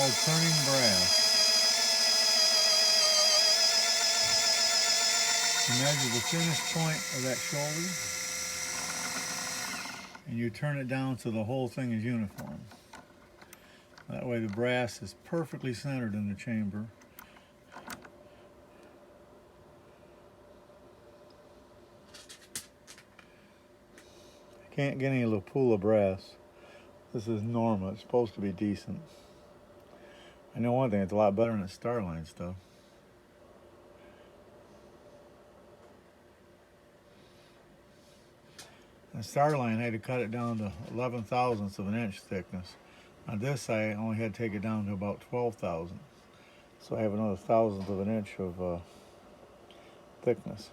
called turning brass. You measure the thinnest point of that shoulder, and you turn it down so the whole thing is uniform. That way the brass is perfectly centered in the chamber. Can't get any Lapula brass. This is Norma. It's supposed to be decent. I know one thing, it's a lot better than the Starline stuff. The Starline, I had to cut it down to 11 thousandths of an inch thickness. On this, I only had to take it down to about 12 thousandths. So I have another thousandth of an inch of thickness.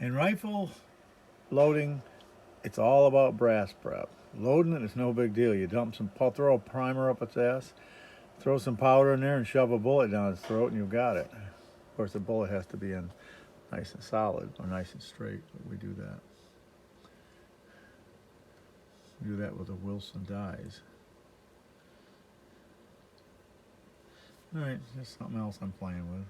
In rifle loading, it's all about brass prep. Loading it is no big deal. You dump some, throw a primer up its ass, throw some powder in there and shove a bullet down its throat and you've got it. Of course the bullet has to be in nice and solid or nice and straight, but we do that. We do that with the Wilson dies. Alright, just something else I'm playing with.